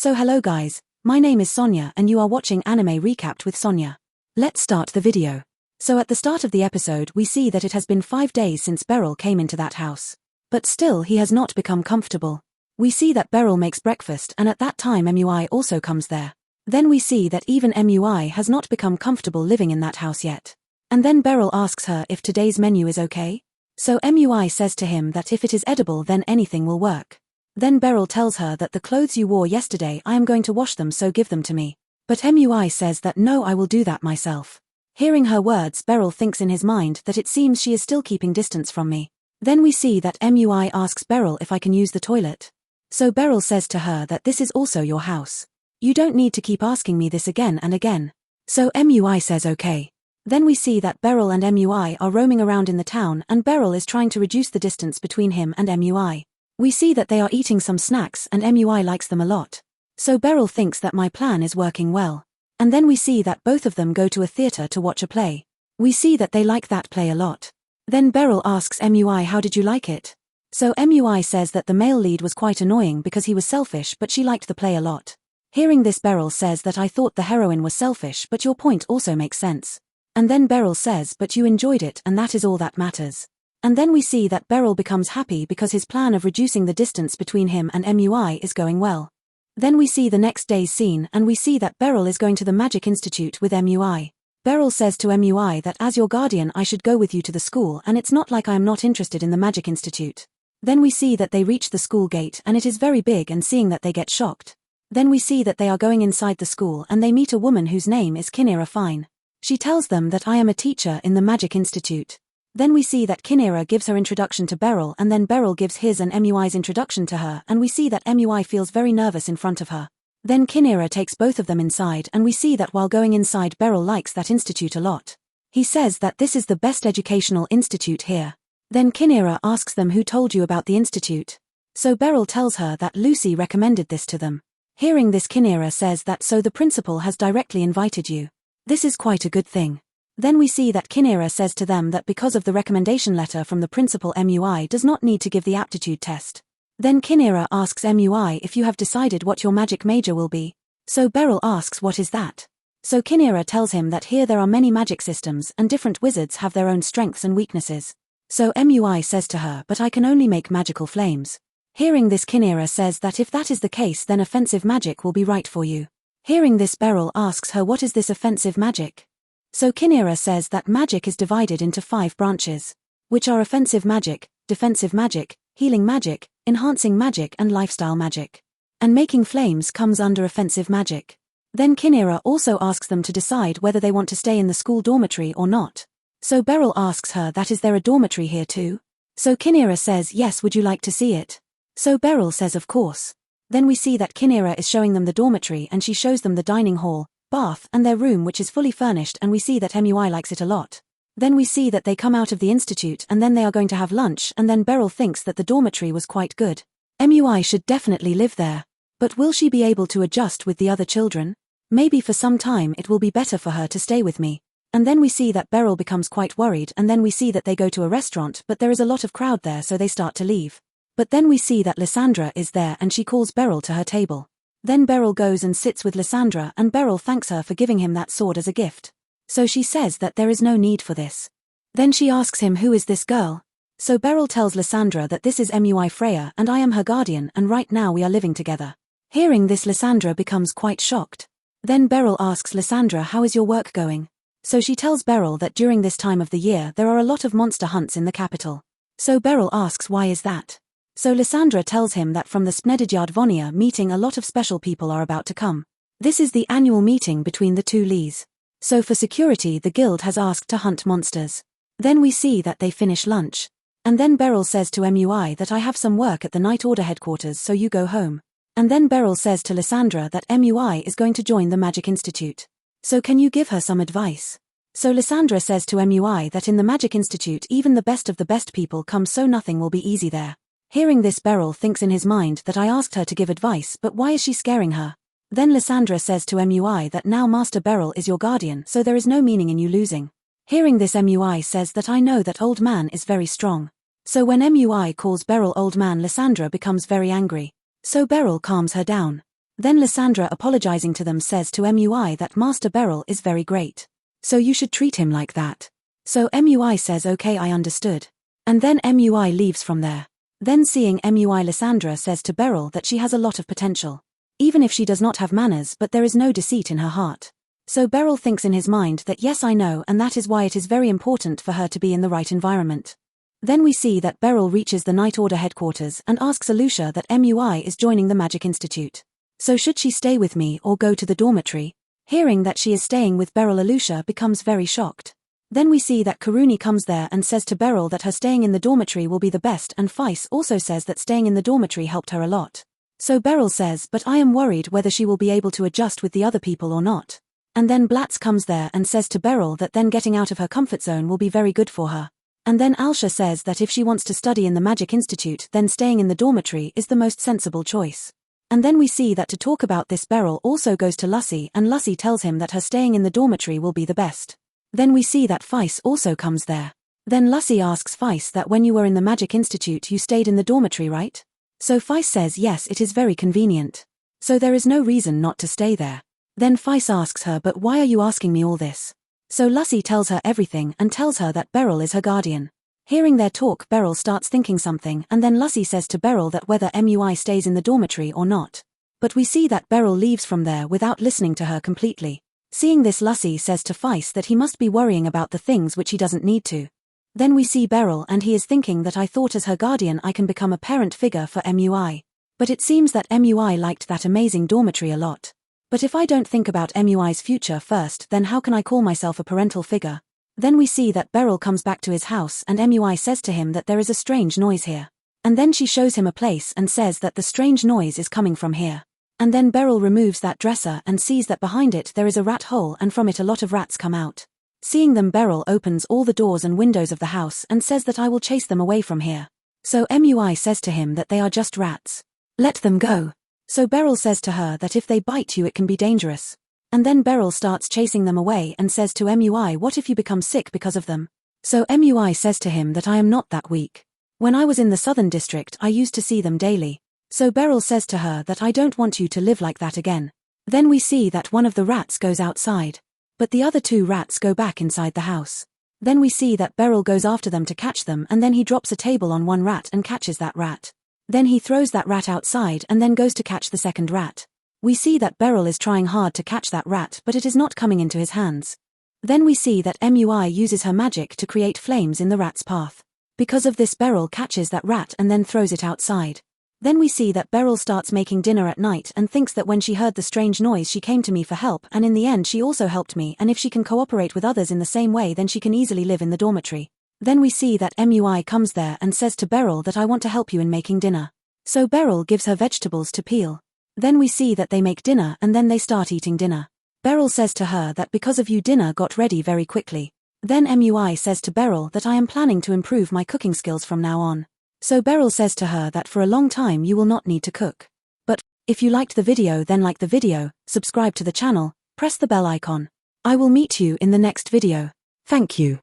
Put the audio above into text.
So hello guys, my name is Sonia and you are watching Anime Recapped with Sonia. Let's start the video. So at the start of the episode we see that it has been 5 days since Beryl came into that house. But still he has not become comfortable. We see that Beryl makes breakfast and at that time MUI also comes there. Then we see that even MUI has not become comfortable living in that house yet. And then Beryl asks her if today's menu is okay. So MUI says to him that if it is edible then anything will work. Then Beryl tells her that the clothes you wore yesterday I am going to wash them, so give them to me. But MUI says that no, I will do that myself. Hearing her words, Beryl thinks in his mind that it seems she is still keeping distance from me. Then we see that MUI asks Beryl if I can use the toilet. So Beryl says to her that this is also your house. You don't need to keep asking me this again and again. So MUI says okay. Then we see that Beryl and MUI are roaming around in the town and Beryl is trying to reduce the distance between him and MUI. We see that they are eating some snacks and MUI likes them a lot. So Beryl thinks that my plan is working well. And then we see that both of them go to a theater to watch a play. We see that they like that play a lot. Then Beryl asks MUI, how did you like it? So MUI says that the male lead was quite annoying because he was selfish, but she liked the play a lot. Hearing this, Beryl says that I thought the heroine was selfish, but your point also makes sense. And then Beryl says, but you enjoyed it and that is all that matters. And then we see that Beryl becomes happy because his plan of reducing the distance between him and MUI is going well. Then we see the next day's scene and we see that Beryl is going to the Magic Institute with MUI. Beryl says to MUI that as your guardian I should go with you to the school and it's not like I am not interested in the Magic Institute. Then we see that they reach the school gate and it is very big, and seeing that they get shocked. Then we see that they are going inside the school and they meet a woman whose name is Kinera Fine. She tells them that I am a teacher in the Magic Institute. Then we see that Kinera gives her introduction to Beryl and then Beryl gives his and MUI's introduction to her, and we see that MUI feels very nervous in front of her. Then Kinera takes both of them inside and we see that while going inside Beryl likes that institute a lot. He says that this is the best educational institute here. Then Kinera asks them who told you about the institute. So Beryl tells her that Lucy recommended this to them. Hearing this, Kinera says that so the principal has directly invited you. This is quite a good thing. Then we see that Kinera says to them that because of the recommendation letter from the principal, MUI does not need to give the aptitude test. Then Kinera asks MUI if you have decided what your magic major will be. So Beryl asks what is that. So Kinera tells him that here there are many magic systems and different wizards have their own strengths and weaknesses. So MUI says to her, but I can only make magical flames. Hearing this, Kinera says that if that is the case then offensive magic will be right for you. Hearing this, Beryl asks her what is this offensive magic? So Kinera says that magic is divided into 5 branches, which are offensive magic, defensive magic, healing magic, enhancing magic and lifestyle magic. And making flames comes under offensive magic. Then Kinera also asks them to decide whether they want to stay in the school dormitory or not. So Beryl asks her that is there a dormitory here too? So Kinera says yes, would you like to see it? So Beryl says of course. Then we see that Kinera is showing them the dormitory and she shows them the dining hall, bath and their room, which is fully furnished, and we see that MUI likes it a lot. Then we see that they come out of the institute and then they are going to have lunch, and then Beryl thinks that the dormitory was quite good. MUI should definitely live there. But will she be able to adjust with the other children? Maybe for some time it will be better for her to stay with me. And then we see that Beryl becomes quite worried, and then we see that they go to a restaurant but there is a lot of crowd there, so they start to leave. But then we see that Lysandra is there and she calls Beryl to her table. Then Beryl goes and sits with Lysandra and Beryl thanks her for giving him that sword as a gift. So she says that there is no need for this. Then she asks him who is this girl? So Beryl tells Lysandra that this is MUI Freya and I am her guardian and right now we are living together. Hearing this, Lysandra becomes quite shocked. Then Beryl asks Lysandra, how is your work going? So she tells Beryl that during this time of the year there are a lot of monster hunts in the capital. So Beryl asks why is that? So Lysandra tells him that from the Snedigyardvonia meeting a lot of special people are about to come. This is the annual meeting between the 2 Lees. So for security the guild has asked to hunt monsters. Then we see that they finish lunch. And then Beryl says to MUI that I have some work at the Night Order headquarters, so you go home. And then Beryl says to Lysandra that MUI is going to join the Magic Institute. So can you give her some advice? So Lysandra says to MUI that in the Magic Institute even the best of the best people come, so nothing will be easy there. Hearing this, Beryl thinks in his mind that I asked her to give advice, but why is she scaring her? Then Lysandra says to MUI that now Master Beryl is your guardian, so there is no meaning in you losing. Hearing this, MUI says that I know that old man is very strong. So when MUI calls Beryl old man, Lysandra becomes very angry. So Beryl calms her down. Then Lysandra, apologizing to them, says to MUI that Master Beryl is very great. So you should treat him like that. So MUI says okay, I understood. And then MUI leaves from there. Then seeing MUI, Lysandra says to Beryl that she has a lot of potential. Even if she does not have manners, but there is no deceit in her heart. So Beryl thinks in his mind that yes, I know, and that is why it is very important for her to be in the right environment. Then we see that Beryl reaches the Night Order headquarters and asks Alusha that MUI is joining the Magic Institute. So should she stay with me or go to the dormitory? Hearing that she is staying with Beryl, Alusha becomes very shocked. Then we see that Karuni comes there and says to Beryl that her staying in the dormitory will be the best, and Feis also says that staying in the dormitory helped her a lot. So Beryl says, but I am worried whether she will be able to adjust with the other people or not. And then Blatz comes there and says to Beryl that then getting out of her comfort zone will be very good for her. And then Alsha says that if she wants to study in the Magic Institute, then staying in the dormitory is the most sensible choice. And then we see that to talk about this, Beryl also goes to Lussie, and Lussie tells him that her staying in the dormitory will be the best. Then we see that Feis also comes there. Then Lussie asks Feis that when you were in the Magic Institute you stayed in the dormitory, right? So Feis says yes, it is very convenient. So there is no reason not to stay there. Then Feis asks her, but why are you asking me all this? So Lussie tells her everything and tells her that Beryl is her guardian. Hearing their talk, Beryl starts thinking something, and then Lussie says to Beryl that whether MUI stays in the dormitory or not. But we see that Beryl leaves from there without listening to her completely. Seeing this, Lussie says to Feis that he must be worrying about the things which he doesn't need to. Then we see Beryl and he is thinking that I thought as her guardian I can become a parent figure for MUI. But it seems that MUI liked that amazing dormitory a lot. But if I don't think about MUI's future first, then how can I call myself a parental figure? Then we see that Beryl comes back to his house and MUI says to him that there is a strange noise here. And then she shows him a place and says that the strange noise is coming from here. And then Beryl removes that dresser and sees that behind it there is a rat hole, and from it a lot of rats come out. Seeing them, Beryl opens all the doors and windows of the house and says that I will chase them away from here. So MUI says to him that they are just rats. Let them go. So Beryl says to her that if they bite you it can be dangerous. And then Beryl starts chasing them away and says to MUI, what if you become sick because of them? So MUI says to him that I am not that weak. When I was in the Southern District I used to see them daily. So Beryl says to her that I don't want you to live like that again. Then we see that one of the rats goes outside. But the other two rats go back inside the house. Then we see that Beryl goes after them to catch them, and then he drops a table on one rat and catches that rat. Then he throws that rat outside and then goes to catch the second rat. We see that Beryl is trying hard to catch that rat, but it is not coming into his hands. Then we see that MUI uses her magic to create flames in the rat's path. Because of this, Beryl catches that rat and then throws it outside. Then we see that Beryl starts making dinner at night and thinks that when she heard the strange noise she came to me for help, and in the end she also helped me, and if she can cooperate with others in the same way then she can easily live in the dormitory. Then we see that MUI comes there and says to Beryl that I want to help you in making dinner. So Beryl gives her vegetables to peel. Then we see that they make dinner and then they start eating dinner. Beryl says to her that because of you dinner got ready very quickly. Then MUI says to Beryl that I am planning to improve my cooking skills from now on. So Beryl says to her that for a long time you will not need to cook. But, if you liked the video then like the video, subscribe to the channel, press the bell icon. I will meet you in the next video. Thank you.